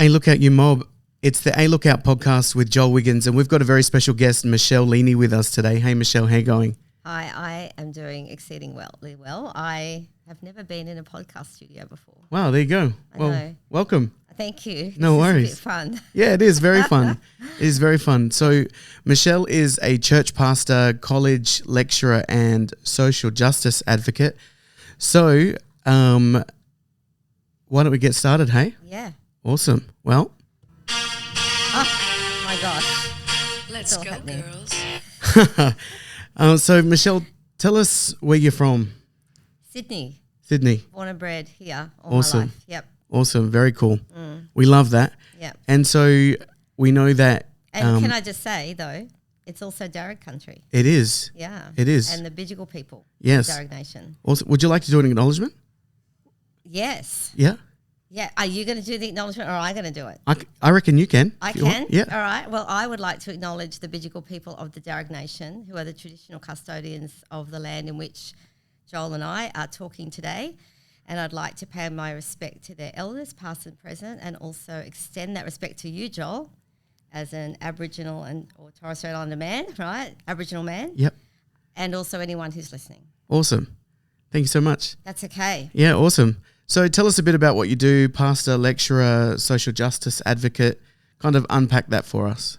A Lookout You Mob. It's the A Lookout podcast with Joel Wiggins, and we've got a very special guest, Michelle Leaney, with us today. Hey, Michelle, how you going? Hi, I am doing exceedingly well. I have never been in a podcast studio before. Wow, there you go. I know. Welcome. Thank you. No worries. This is a bit fun. Yeah, it is very fun. It is very fun. So Michelle is a church pastor, college lecturer, and social justice advocate. So why don't we get started, hey? Yeah. Awesome. Well. Oh, my gosh. Let's go, girls. So, Michelle, tell us where you're from. Sydney. Born and bred here all awesome. my life. Yep. Awesome. Very cool. We love that. Yep. And so we know that. And can I just say, though, it's also Darug country. It is. Yeah. It is. And the Bidjigal people. Yes. Darug Nation. Also, would you like to do an acknowledgement? Yes. Yeah. Yeah. Are you going to do the acknowledgement or am I going to do it? I reckon you can. I you can? want. Yeah. All right. Well, I would like to acknowledge the Bidjigal people of the Darug Nation, who are the traditional custodians of the land in which Joel and I are talking today. And I'd like to pay my respect to their elders, past and present, and also extend that respect to you, Joel, as an Aboriginal or Torres Strait Islander man, right? Aboriginal man. Yep. And also anyone who's listening. Awesome. Thank you so much. That's okay. Yeah, awesome. So tell us a bit about what you do, pastor, lecturer, social justice advocate. Kind of unpack that for us.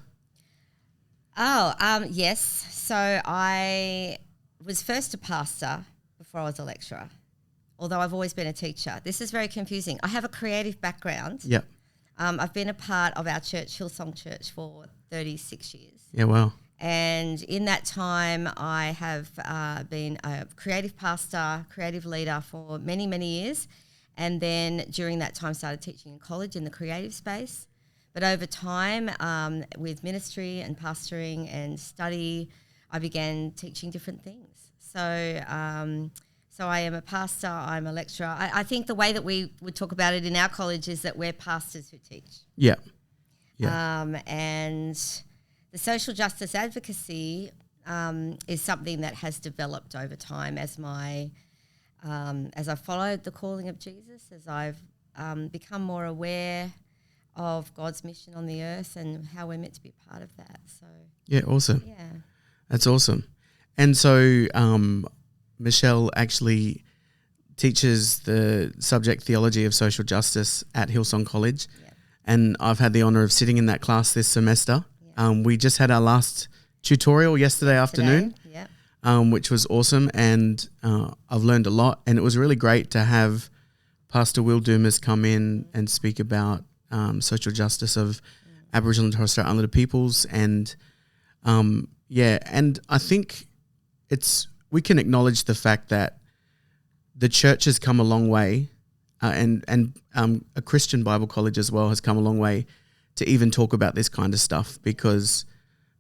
Oh, yes. So I was first a pastor before I was a lecturer, although I've always been a teacher. This is very confusing. I have a creative background. Yep. I've been a part of our church, Hillsong Church, for 36 years. Yeah, wow. And in that time, I have been a creative pastor, creative leader for many, many years. And then during that time, started teaching in college in the creative space. But over time, with ministry and pastoring and study, I began teaching different things. So I am a pastor, I'm a lecturer. I think the way that we would talk about it in our college is that we're pastors who teach. Yeah. And the social justice advocacy is something that has developed over time as I've followed the calling of Jesus, as I've become more aware of God's mission on the earth and how we're meant to be a part of that. So yeah, awesome. Yeah. That's awesome. And so Michelle actually teaches the subject theology of social justice at Hillsong College. Yeah. And I've had the honour of sitting in that class this semester. Yeah. We just had our last tutorial yesterday afternoon. Yeah. Which was awesome, and I've learned a lot, and it was really great to have Pastor Will Dumas come in and speak about social justice of Aboriginal and Torres Strait Islander peoples, and and I think we can acknowledge the fact that the church has come a long way, and a Christian Bible college as well has come a long way to even talk about this kind of stuff, because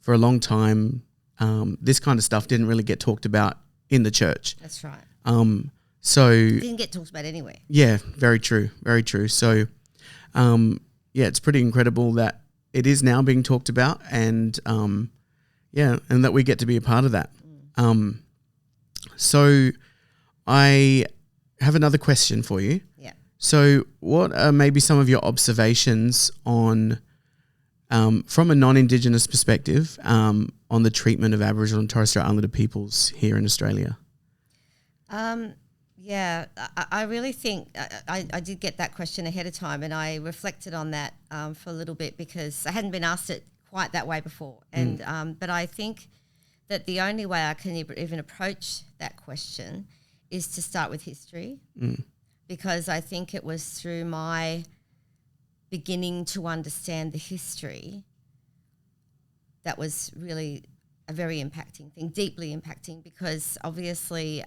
for a long time this kind of stuff didn't really get talked about in the church. That's right. It didn't get talked about anywhere. Yeah, very true. Very true. So, it's pretty incredible that it is now being talked about, and and that we get to be a part of that. So I have another question for you. Yeah. So what are maybe some of your observations on, from a non-Indigenous perspective, on the treatment of Aboriginal and Torres Strait Islander peoples here in Australia? I really think I did get that question ahead of time, and I reflected on that for a little bit because I hadn't been asked it quite that way before. And but I think that the only way I can even approach that question is to start with history, because I think it was through my beginning to understand the history that was really a very impacting thing, deeply impacting, because obviously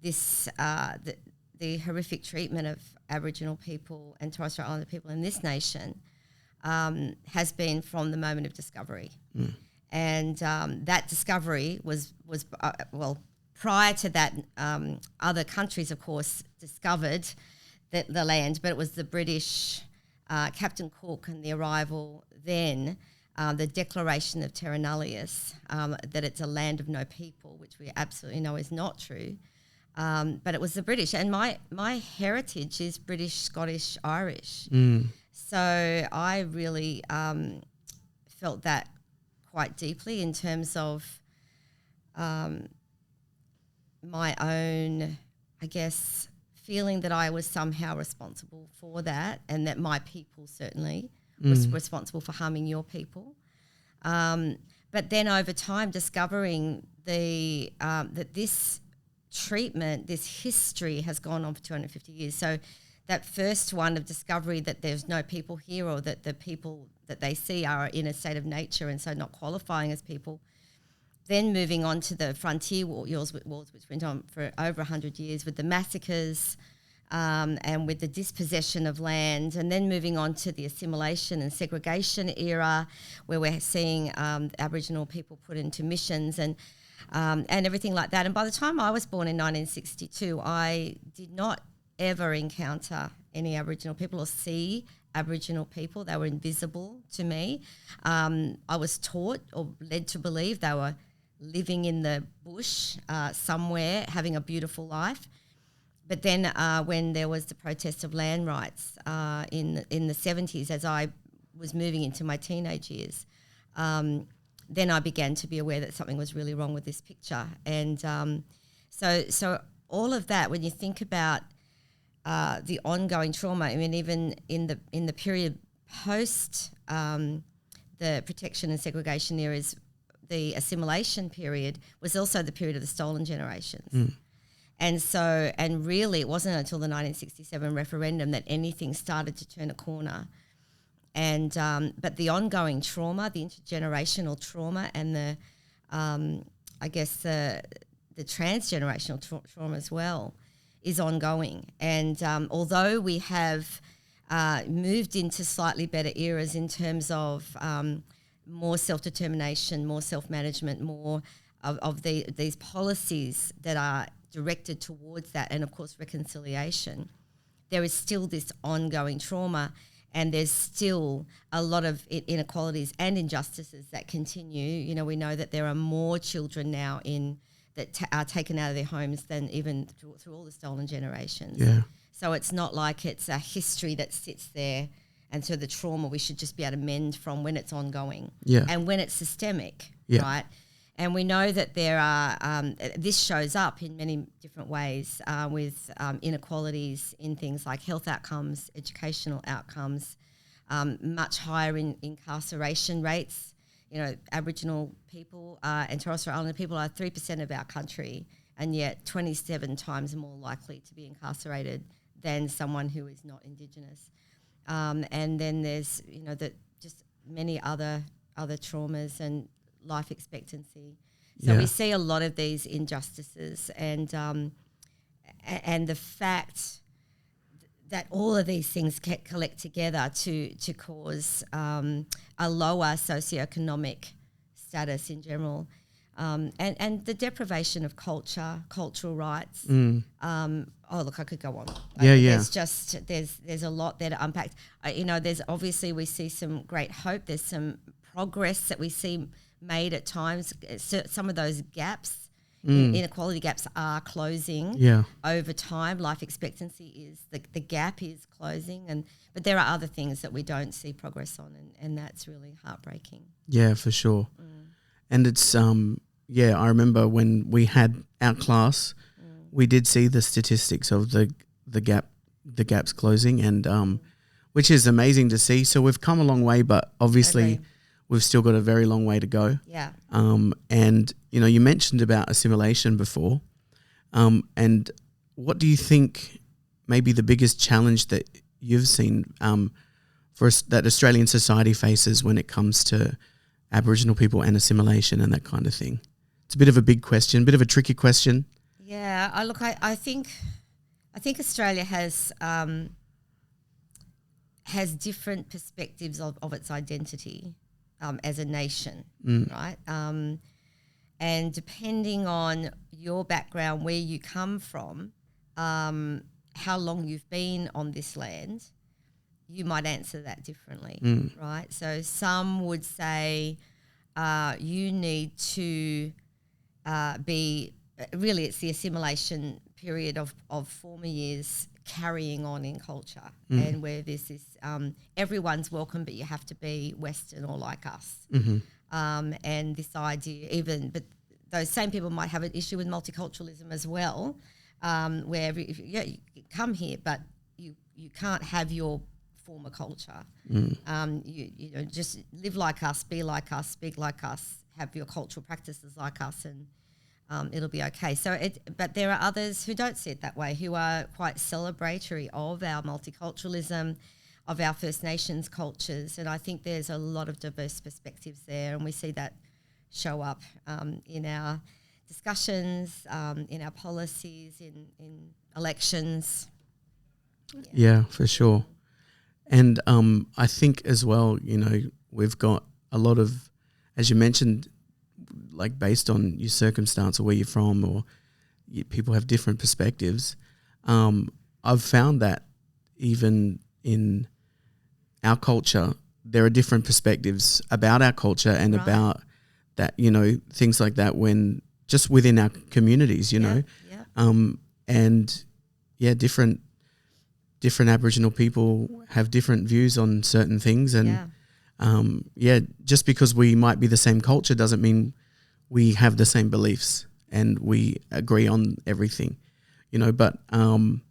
the horrific treatment of Aboriginal people and Torres Strait Islander people in this nation has been from the moment of discovery. And that discovery was prior to that, other countries, of course, discovered the land, but it was the British, Captain Cook, and the arrival then, the declaration of Terra Nullius, that it's a land of no people, which we absolutely know is not true. But it was the British, and my heritage is British, Scottish, Irish. So I really felt that quite deeply in terms of my own, I guess, feeling that I was somehow responsible for that, and that my people certainly was responsible for harming your people. But then over time discovering that this treatment, this history has gone on for 250 years. So that first one of discovery that there's no people here, or that the people that they see are in a state of nature and so not qualifying as people. Then moving on to the frontier wars, which went on for over 100 years with the massacres and with the dispossession of land, and then moving on to the assimilation and segregation era, where we're seeing Aboriginal people put into missions and everything like that. And by the time I was born in 1962, I did not ever encounter any Aboriginal people or see Aboriginal people. They were invisible to me. I was taught or led to believe they were living in the bush somewhere, having a beautiful life. But then when there was the protest of land rights in the 70s, as I was moving into my teenage years, then I began to be aware that something was really wrong with this picture. And so all of that, when you think about the ongoing trauma, I mean, even in the period post the protection and segregation eras, the assimilation period was also the period of the stolen generations. And really it wasn't until the 1967 referendum that anything started to turn a corner. And but the ongoing trauma, the intergenerational trauma, and the I guess the transgenerational trauma as well is ongoing. And although we have moved into slightly better eras in terms of more self-determination, more self-management, more of these policies that are directed towards that, and of course reconciliation, there is still this ongoing trauma, and there's still a lot of inequalities and injustices that continue. You know, we know that there are more children now that are taken out of their homes than even through all the stolen generations. Yeah. So it's not like it's a history that sits there, and so the trauma we should just be able to mend from when it's ongoing. Yeah. And when it's systemic, Yeah. right? And we know that there are, this shows up in many different ways with inequalities in things like health outcomes, educational outcomes, much higher in incarceration rates. You know, Aboriginal people and Torres Strait Islander people are 3% of our country, and yet 27 times more likely to be incarcerated than someone who is not Indigenous. And then there's, you know, just many other traumas and life expectancy. So we see a lot of these injustices, and the fact that all of these things collect together to cause a lower socioeconomic status in general, and the deprivation of cultural rights. Oh, look, I could go on. There's a lot there to unpack. You know, there's obviously, we see some great hope. There's some progress that we see made at times. Some of those gaps, inequality gaps, are closing over time. Life expectancy is the gap is closing, but there are other things that we don't see progress on, and that's really heartbreaking. Yeah, for sure. And it's I remember when we had our class, we did see the statistics of the gaps closing, and which is amazing to see. So we've come a long way, but obviously we've still got a very long way to go. Yeah. And you know, you mentioned about assimilation before, and what do you think maybe the biggest challenge that you've seen that Australian society faces when it comes to Aboriginal people and assimilation and that kind of thing? It's a bit of a big question, bit of a tricky question. Yeah, I think Australia has different perspectives of its identity as a nation, right? And depending on your background, where you come from, how long you've been on this land, you might answer that differently, right? So some would say you need to be, really it's the assimilation period of former years carrying on in culture, and where there's this everyone's welcome, but you have to be Western or like us. And this idea, but those same people might have an issue with multiculturalism as well, where you come here, but you can't have your former culture. You know, just live like us, be like us, speak like us, have your cultural practices like us, and it'll be okay. But there are others who don't see it that way, who are quite celebratory of our multiculturalism, of our First Nations cultures, and I think there's a lot of diverse perspectives there, and we see that show up in our discussions, in our policies, in elections. Yeah, for sure. And I think as well, you know, we've got a lot of, as you mentioned, like based on your circumstance or where you're from, or people have different perspectives. I've found that even in our culture, there are different perspectives about our culture and about that, you know, things like that when just within our communities, you know. And yeah, different Aboriginal people have different views on certain things, and just because we might be the same culture doesn't mean we have the same beliefs and we agree on everything, you know. But everyone's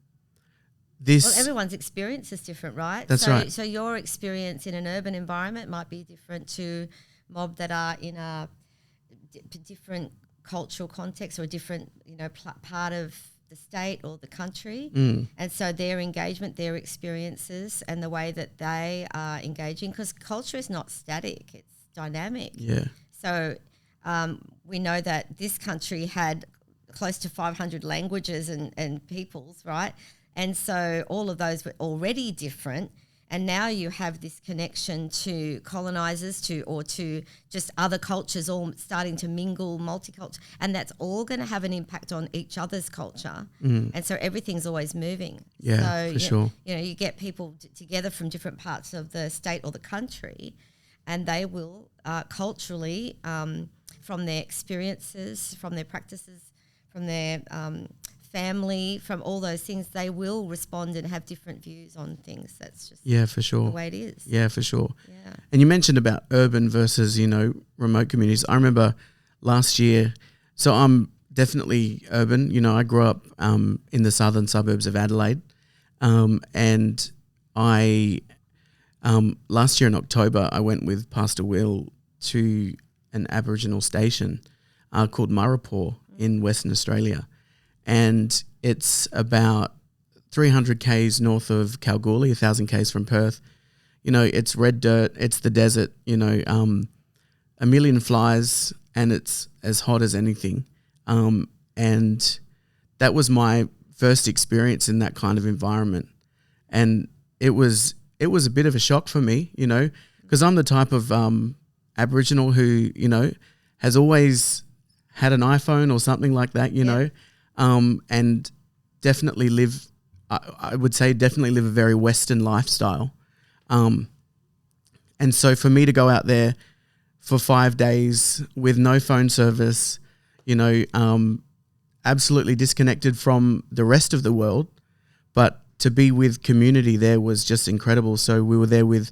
experience is different, right? That's right. So your experience in an urban environment might be different to mob that are in a different cultural context or a different, you know, part of the state or the country. And so their engagement, their experiences, and the way that they are engaging, because culture is not static, it's dynamic. So we know that this country had close to 500 languages and peoples, right? And so all of those were already different, and now you have this connection to colonisers, to just other cultures all starting to mingle, multicultural, and that's all going to have an impact on each other's culture. And so everything's always moving. For sure. You know, you get people together from different parts of the state or the country, and they will culturally, from their experiences, from their practices, from their family, from all those things, they will respond and have different views on things. That's just for sure the way it is. For sure. And you mentioned about urban versus, you know, remote communities. I remember last year, so I'm definitely urban. You know, I grew up in the southern suburbs of Adelaide, and I last year in October I went with Pastor Will to an Aboriginal station called Murrapore in Western Australia. And it's about 300 k's north of Kalgoorlie, 1,000 k's from Perth. You know, it's red dirt, it's the desert, you know, a million flies, and it's as hot as anything. And that was my first experience in that kind of environment. And it was a bit of a shock for me, you know, because I'm the type of Aboriginal who, you know, has always had an iPhone or something like that, you know. And definitely live, I would say definitely live a very Western lifestyle. And so for me to go out there for 5 days with no phone service, you know, absolutely disconnected from the rest of the world, but to be with community there was just incredible. So we were there with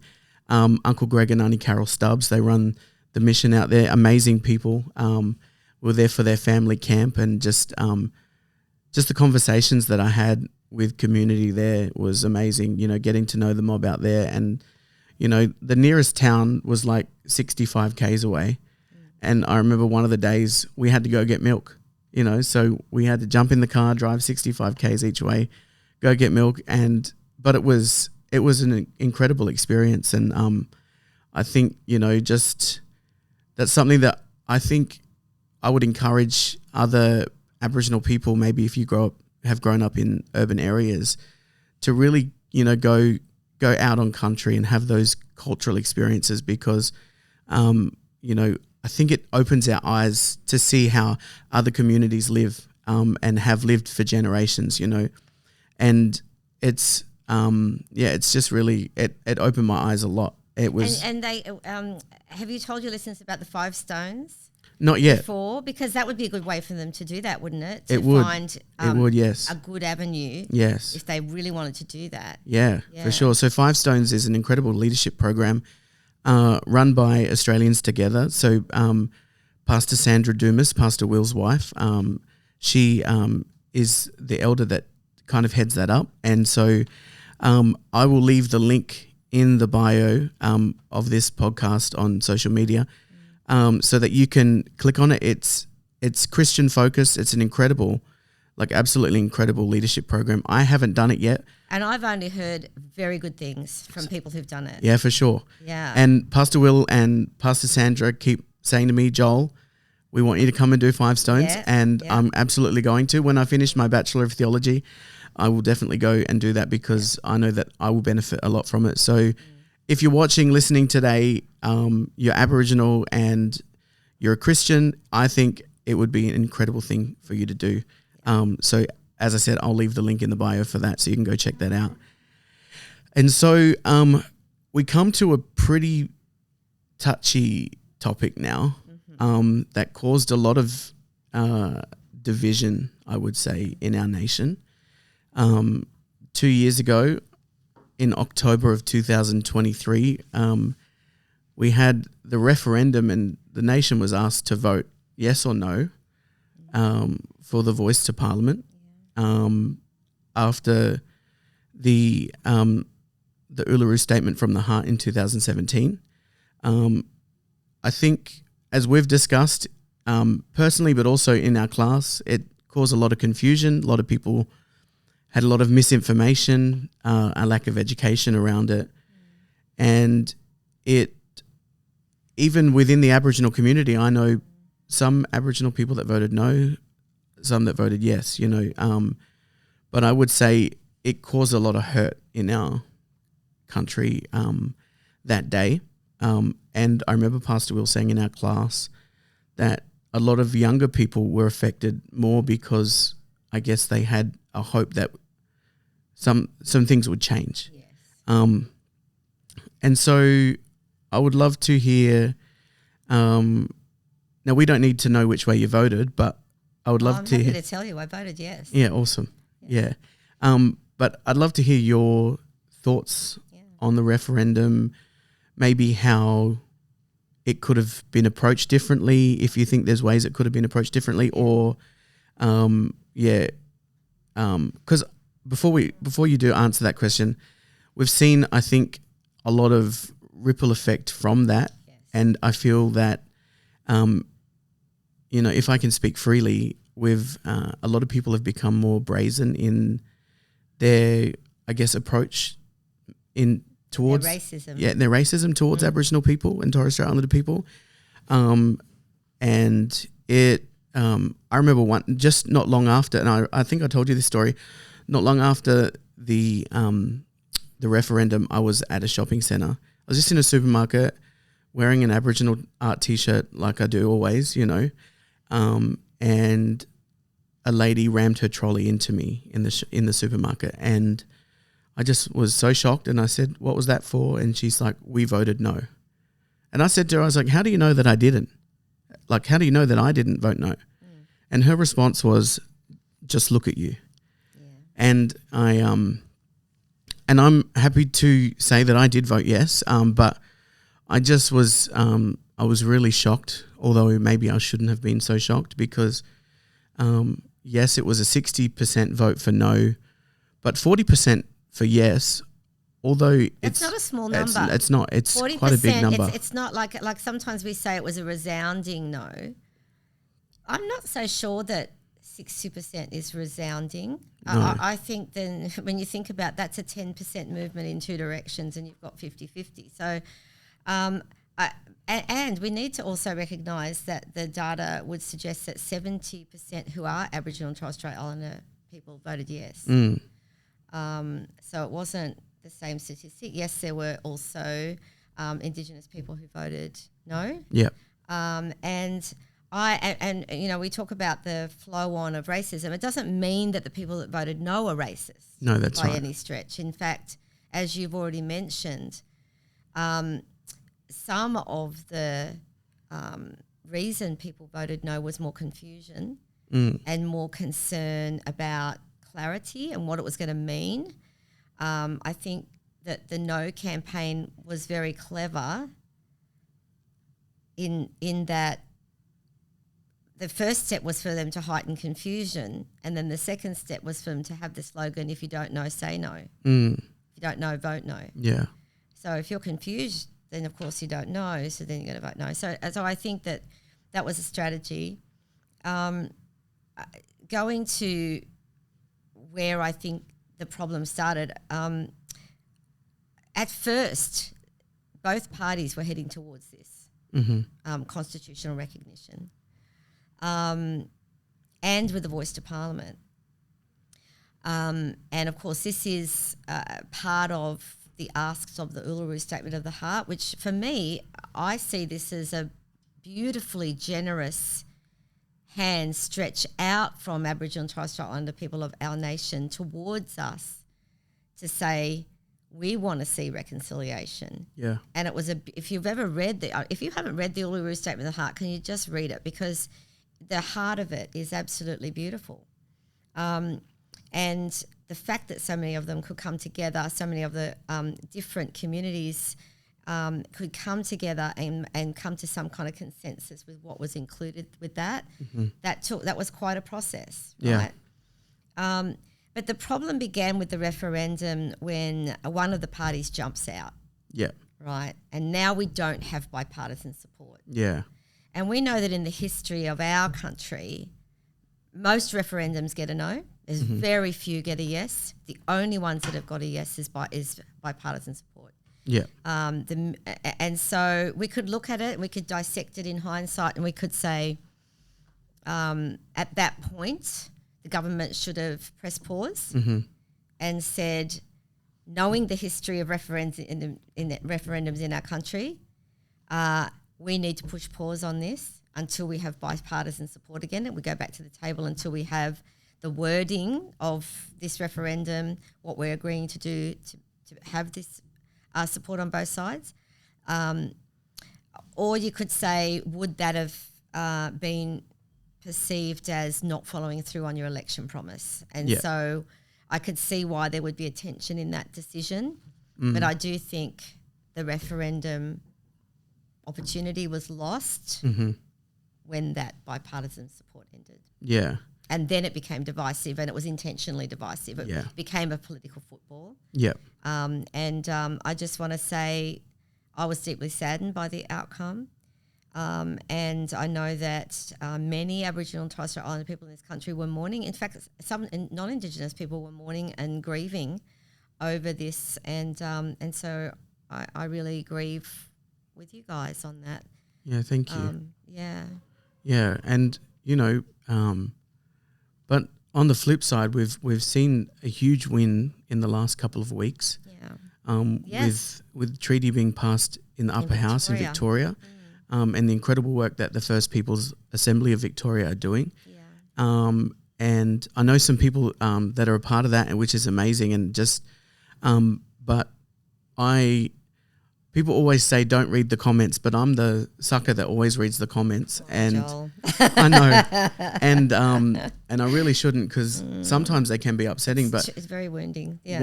Uncle Greg and Auntie Carol Stubbs. They run the mission out there, amazing people. We were there for their family camp, and just the conversations that I had with community there was amazing, you know, getting to know the mob out there. And, you know, the nearest town was like 65 k's away. And I remember one of the days we had to go get milk, you know, so we had to jump in the car, drive 65 k's each way, go get milk. But it was an incredible experience. And I think, you know, just that's something that I think I would encourage other Aboriginal people, maybe if you have grown up in urban areas, to really, you know, go out on country and have those cultural experiences, because, you know, I think it opens our eyes to see how other communities live and have lived for generations, you know, and it's it's just really it opened my eyes a lot. It was and they have you told your listeners about the 5 stones? Not yet. before? Because that would be a good way for them to do that, wouldn't it? It would. Find It would, yes. a good avenue. Yes. If they really wanted to do that. Yeah, for sure. So 5 Stones is an incredible leadership program run by Australians together. So Pastor Sandra Dumas, Pastor Will's wife, she is the elder that kind of heads that up. And so I will leave the link in the bio of this podcast on social media so that you can click on it. It's Christian focused. It's an incredible, like absolutely incredible leadership program. I haven't done it yet. And I've only heard very good things from people who've done it. Yeah, for sure. Yeah. And Pastor Will and Pastor Sandra keep saying to me, Joel, we want you to come and do 5 Stones. Yeah, and I'm absolutely going to. When I finish my Bachelor of Theology, I will definitely go and do that because I know that I will benefit a lot from it. So if you're watching, listening today, you're Aboriginal and you're a Christian, I think it would be an incredible thing for you to do. So as I said, I'll leave the link in the bio for that so you can go check that out. And so we come to a pretty touchy topic now that caused a lot of division, I would say, in our nation. 2 years ago, in October of 2023, we had the referendum and the nation was asked to vote yes or no for the voice to Parliament after the Uluru Statement from the Heart in 2017. I think, as we've discussed personally, but also in our class, it caused a lot of confusion. A lot of people had a lot of misinformation, a lack of education around it. And it, even within the Aboriginal community, I know some Aboriginal people that voted no, some that voted yes, you know. But I would say it caused a lot of hurt in our country that day. And I remember Pastor Will saying in our class that a lot of younger people were affected more because I guess they had a hope that some things would change. Yes. And so I would love to hear, now we don't need to know which way you voted, but I would love to I'm hear. happy to tell you I voted yes. Yeah, awesome. Yeah. But I'd love to hear your thoughts on the referendum, maybe how it could have been approached differently, if you think there's ways it could have been approached differently, or because before you do answer that question, we've seen, I think, a lot of ripple effect from that. Yes. And I feel that, you know, if I can speak freely, with a lot of people have become more brazen in their, I guess, approach towards their racism. Yeah, their racism towards Aboriginal people and Torres Strait Islander people. And it, I remember just not long after, and I think I told you this story, not long after the referendum, I was at a shopping centre. I was just in a supermarket wearing an Aboriginal art T-shirt like I do always, you know, and a lady rammed her trolley into me in the supermarket, and I just was so shocked, and I said, "What was that for?" And she's like, "We voted no." And I said to her, I was like, "How do you know that I didn't? Like, how do you know that I didn't vote no?" And her response was, "Just look at you." Yeah. And I'm happy to say that I did vote yes, but I just was I was really shocked, although maybe I shouldn't have been so shocked, because yes, it was a 60% vote for no, but 40% for yes, although it's not a small number. It's not. It's quite a big number. It's not like sometimes we say it was a resounding no. I'm not so sure that 60% is resounding. No. I think then when you think about that's a 10% movement in two directions, and you've got 50-50. So, and we need to also recognise that the data would suggest that 70% who are Aboriginal and Torres Strait Islander people voted yes. So it wasn't the same statistic. Yes, there were also Indigenous people who voted no. Yeah. And you know, we talk about the flow on of racism. It doesn't mean that the people that voted no are racist. No, that's by right. any stretch. In fact, as you've already mentioned, some of the reason people voted no was more confusion Mm. and more concern about clarity and what it was going to mean. I think that the no campaign was very clever in that the first step was for them to heighten confusion, and then the second step was for them to have the slogan, if you don't know, say no. Mm. If you don't know, vote no. Yeah. So if you're confused, then of course you don't know, so then you're going to vote no. So I think that was a strategy. Going to where I think the problem started, at first, both parties were heading towards this constitutional recognition, and with the voice to Parliament. And of course, this is part of the asks of the Uluru Statement of the Heart, which for me, I see this as a beautifully generous hand stretch out from Aboriginal and Torres Strait Islander people of our nation towards us to say, we want to see reconciliation. Yeah. And it was if you haven't read the Uluru Statement of the Heart, can you just read it? Because the heart of it is absolutely beautiful. And the fact that so many of them could come together, so many of the different communities could come together and come to some kind of consensus with what was included with that, that was quite a process, right? Yeah. But the problem began with the referendum when one of the parties jumps out. Yeah. Right. And now we don't have bipartisan support. Yeah. And we know that in the history of our country, most referendums get a no. There's very few get a yes. The only ones that have got a yes is bipartisan support. Yeah. And so we could look at it, we could dissect it in hindsight, and we could say at that point the government should have pressed pause and said, knowing the history of referendums in our country, we need to push pause on this until we have bipartisan support again, and we go back to the table until we have the wording of this referendum, what we're agreeing to do to have this support on both sides. Or you could say, would that have been perceived as not following through on your election promise? And so I could see why there would be a tension in that decision. But I do think the referendum opportunity was lost when that bipartisan support ended. Yeah. And then it became divisive, and it was intentionally divisive. It became a political football. Yeah. And I just want to say I was deeply saddened by the outcome. And I know that many Aboriginal and Torres Strait Islander people in this country were mourning. In fact, some non-Indigenous people were mourning and grieving over this. And so I really grieve with you guys on that. Yeah, thank you. Yeah. Yeah, and, but on the flip side, we've seen a huge win in the last couple of weeks. Yeah. With treaty being passed in the upper house in Victoria, and the incredible work that the First Peoples Assembly of Victoria are doing. Yeah. And I know some people that are a part of that, which is amazing. And just, but people always say don't read the comments, but I'm the sucker that always reads the comments, and I know, and I really shouldn't, because sometimes they can be upsetting. But it's very wounding. Yeah.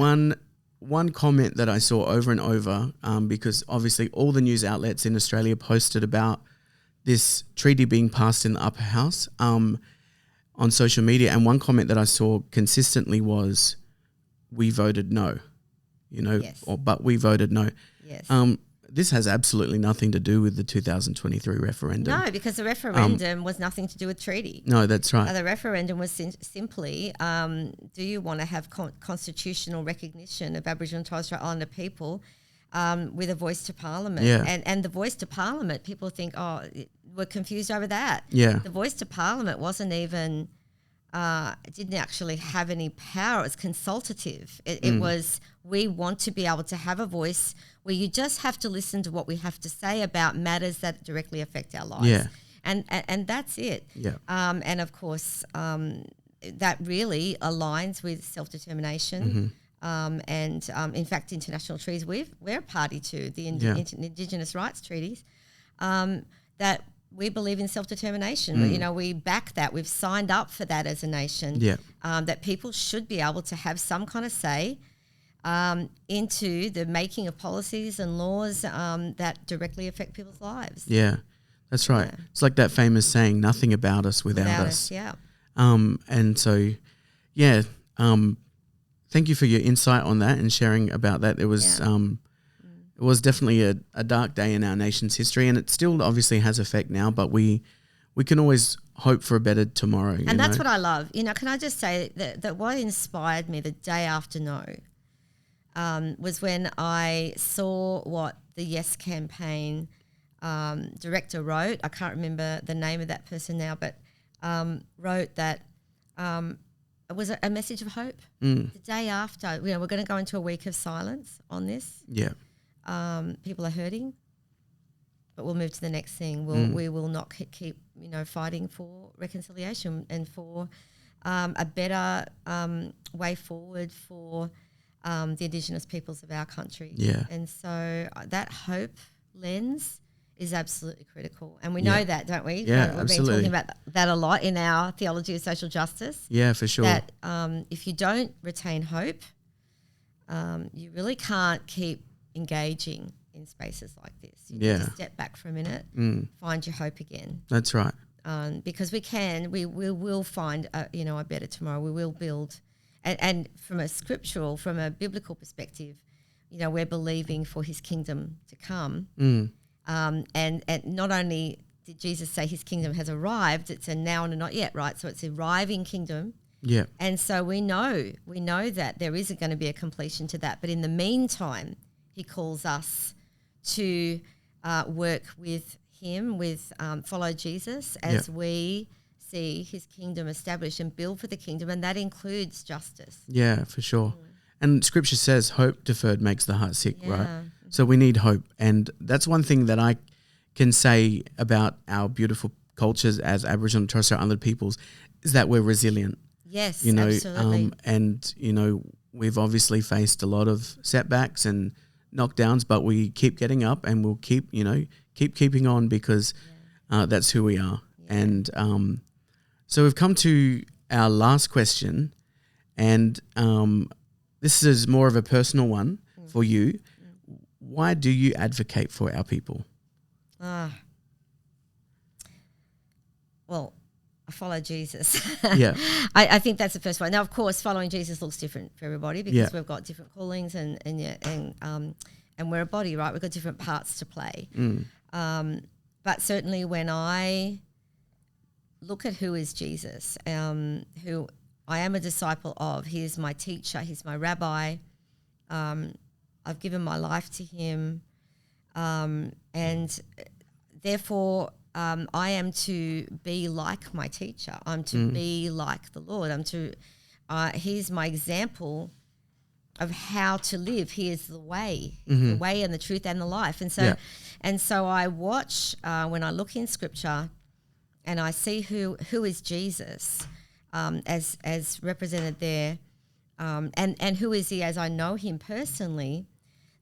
One comment that I saw over and over, because obviously all the news outlets in Australia posted about this treaty being passed in the upper house on social media, and one comment that I saw consistently was, "We voted no," Yes. but we voted no. Yes. This has absolutely nothing to do with the 2023 referendum. No, because the referendum was nothing to do with treaty. No, that's right. The referendum was simply, do you want to have constitutional recognition of Aboriginal and Torres Strait Islander people with a voice to Parliament? Yeah. And the voice to Parliament, people think, we're confused over that. Yeah. The voice to Parliament wasn't even... it didn't actually have any power. It was consultative. It was, we want to be able to have a voice where you just have to listen to what we have to say about matters that directly affect our lives. Yeah. And that's it. Yeah. And of course, that really aligns with self-determination. And in fact, international treaties we're a party to, the Indigenous rights treaties, that we believe in self-determination. You know, we back that. We've signed up for that as a nation. Yeah. That people should be able to have some kind of say into the making of policies and laws that directly affect people's lives. Yeah, that's right. Yeah. It's like that famous saying, nothing about us without us. Yeah. And so, yeah, thank you for your insight on that and sharing about that. It was it was definitely a dark day in our nation's history, and it still obviously has effect now, but we can always hope for a better tomorrow. And that's what I love. You know, can I just say that what inspired me the day after No was when I saw what the Yes campaign director wrote. I can't remember the name of that person now, but wrote that it was a message of hope. The day after, you know, we're going to go into a week of silence on this. Yeah. People are hurting, but we'll move to the next thing. We will not keep, you know, fighting for reconciliation and for a better way forward for the Indigenous peoples of our country. Yeah. And so that hope lens is absolutely critical. And we know that, don't we? Yeah, We've been talking about that a lot in our theology of social justice. Yeah, for sure. That if you don't retain hope, you really can't keep engaging in spaces like this. You need to step back for a minute, find your hope again. That's right. Because we will find a better tomorrow. We will build, and from a biblical perspective, you know, we're believing for His kingdom to come. And not only did Jesus say His kingdom has arrived, it's a now and a not yet, right? So it's arriving kingdom. Yeah. And so we know that there is going to be a completion to that. But in the meantime, He calls us to work with Him, follow Jesus as we see His kingdom established and build for the kingdom, and that includes justice. Yeah, for sure. And Scripture says hope deferred makes the heart sick, right? So we need hope. And that's one thing that I can say about our beautiful cultures as Aboriginal and Torres Strait Islander peoples is that we're resilient. Yes, you know, absolutely. And, you know, we've obviously faced a lot of setbacks and knockdowns, but we keep getting up and we'll keep keeping on because that's who we are. Yeah. And so we've come to our last question, and this is more of a personal one for you. Why do you advocate for our people? Well, I follow Jesus. Yeah. I think that's the first one. Now, of course, following Jesus looks different for everybody because we've got different callings and we're a body, right? We've got different parts to play. But certainly when I look at who is Jesus, who I am a disciple of, He is my teacher, He's my rabbi. I've given my life to Him, and therefore I am to be like my teacher. I'm to be like the Lord. He's my example of how to live. He is the way and the truth and the life. And so I watch when I look in Scripture, and I see who is Jesus as represented there, and who is He as I know Him personally.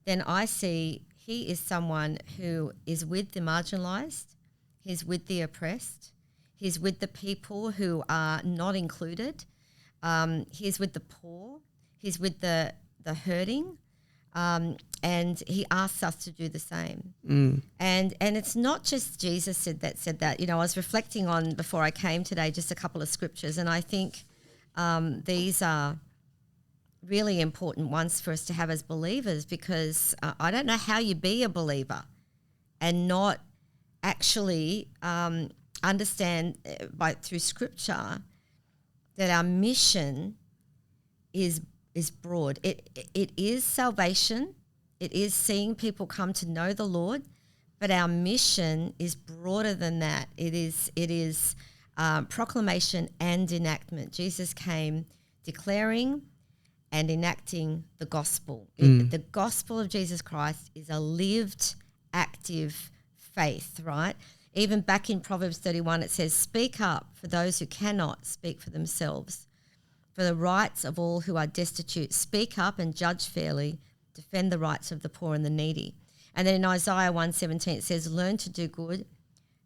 Then I see He is someone who is with the marginalised, He's with the oppressed, He's with the people who are not included, He's with the poor, He's with the hurting, and He asks us to do the same. And it's not just Jesus said that. You know, I was reflecting on, before I came today, just a couple of scriptures, and I think these are really important ones for us to have as believers, because I don't know how you be a believer and not actually understand through Scripture that our mission is broad. It is salvation. It is seeing people come to know the Lord, but our mission is broader than that. It is proclamation and enactment. Jesus came declaring and enacting the gospel. The gospel of Jesus Christ is a lived, active faith, right? Even back in Proverbs 31, it says, "Speak up for those who cannot speak for themselves, for the rights of all who are destitute. Speak up and judge fairly. Defend the rights of the poor and the needy." And then in Isaiah 1:17, it says, "Learn to do good,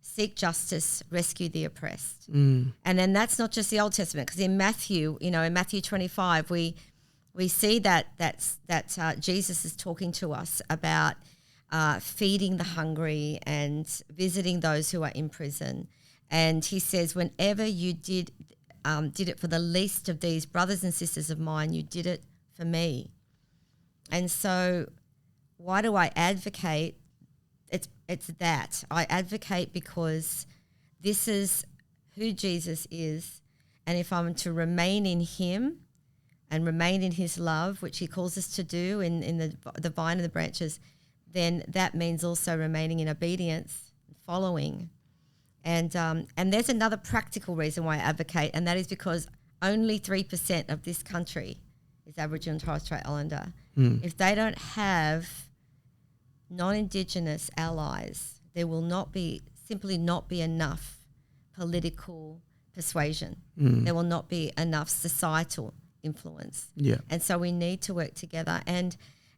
seek justice, rescue the oppressed. Mm. And then that's not just the Old Testament, because in Matthew, in Matthew 25, we see that Jesus is talking to us about feeding the hungry and visiting those who are in prison. And he says, whenever you did it for the least of these brothers and sisters of mine, you did it for me. And so why do I advocate? It's that. I advocate because this is who Jesus is, and if I'm to remain in him and remain in his love, which he calls us to do in the vine and the branches, then that means also remaining in obedience, following. And there's another practical reason why I advocate, and that is because only 3% of this country is Aboriginal and Torres Strait Islander. If they don't have non-Indigenous allies, there will simply not be enough political persuasion. There will not be enough societal influence. Yeah. And so we need to work together. And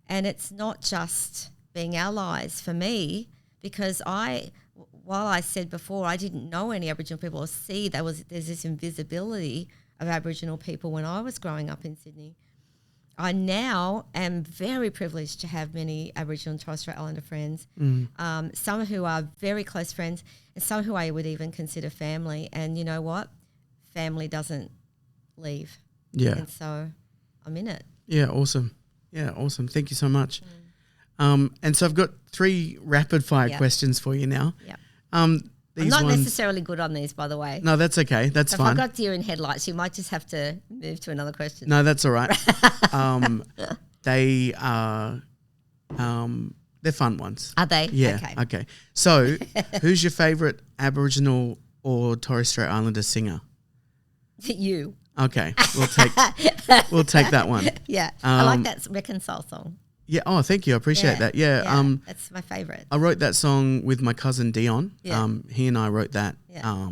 it's not just being allies for me, because while I said before I didn't know any Aboriginal people or see there's this invisibility of Aboriginal people when I was growing up in Sydney, I now am very privileged to have many Aboriginal and Torres Strait Islander friends, some who are very close friends and some who I would even consider family. And you know what? Family doesn't leave. Yeah. And so I'm in it. Yeah, awesome. Yeah, awesome. Thank you so much. And so I've got 3 rapid fire questions for you now. Yeah. These I'm not ones, necessarily good on these, by the way. No, that's okay. That's So fine. if I got deer in headlights, you might just have to move to another question. No, that's all right. They are, they're fun ones. Are they? Yeah. Okay. Okay. So, who's your favourite Aboriginal or Torres Strait Islander singer? You. Okay, we'll take that one. Yeah. I like that Reconcile song. Yeah. Oh, thank you. I appreciate that. Yeah. That's my favourite. I wrote that song with my cousin Dion. Yeah. He and I wrote that. Yeah.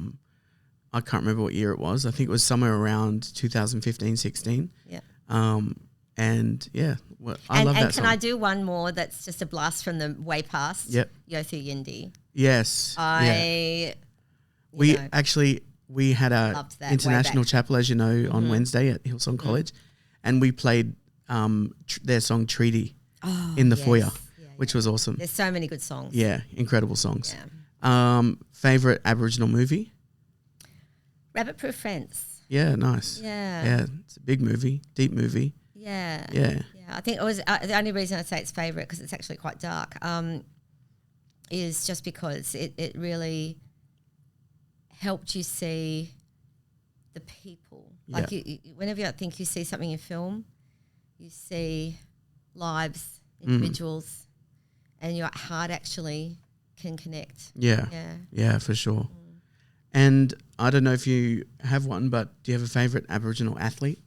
I can't remember what year it was. I think it was somewhere around 2015, 16. Yeah. And yeah, I love that and song. can I do one more that's just a blast from the way past? Yep. Yothu Yindi. Yes. We had a Loved that way international back. chapel, as you know, on Wednesday at Hillsong College, and we played their song Treaty in the foyer, which was awesome. There's so many good songs. Yeah, incredible songs. Yeah. Favorite Aboriginal movie? Rabbit Proof Fence. Yeah, nice. Yeah. Yeah, it's a big movie, deep movie. Yeah. Yeah. Yeah. I think it was the only reason I say it's favourite, because it's actually quite dark, is just because it really helped you see the people. Like whenever you think you see something in film, you see lives, individuals, and your heart actually can connect. Yeah. Yeah. Yeah, for sure. And I don't know if you have one, but do you have a favourite Aboriginal athlete?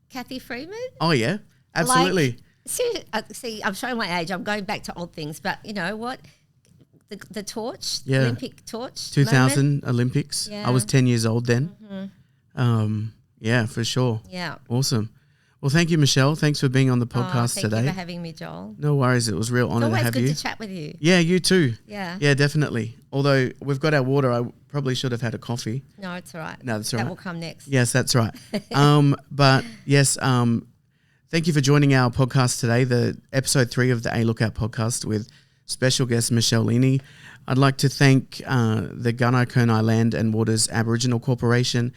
Kathy Freeman. Oh, yeah, absolutely. See, I'm showing my age. I'm going back to old things, but you know what? The torch, Yeah. Olympic torch. 2000 moment. Olympics. Yeah. I was 10 years old then. Yeah, for sure. Yeah. Awesome. Well, thank you, Michelle. Thanks for being on the podcast thank today. you for having me, Joel. No worries. It was a real honour to Always have good you. to chat with you. Yeah, you too. Yeah. Yeah, definitely. Although we've got our water, I probably should have had a coffee. No, it's all right. No, that's all right. That will come next. Yes, that's right. But yes, thank you for joining our podcast today, the episode 3 of the A Lookout podcast with special guest Michelle Leaney. I'd like to thank the Gunai Kurnai Land and Waters Aboriginal Corporation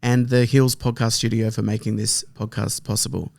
and the Hills Podcast Studio for making this podcast possible.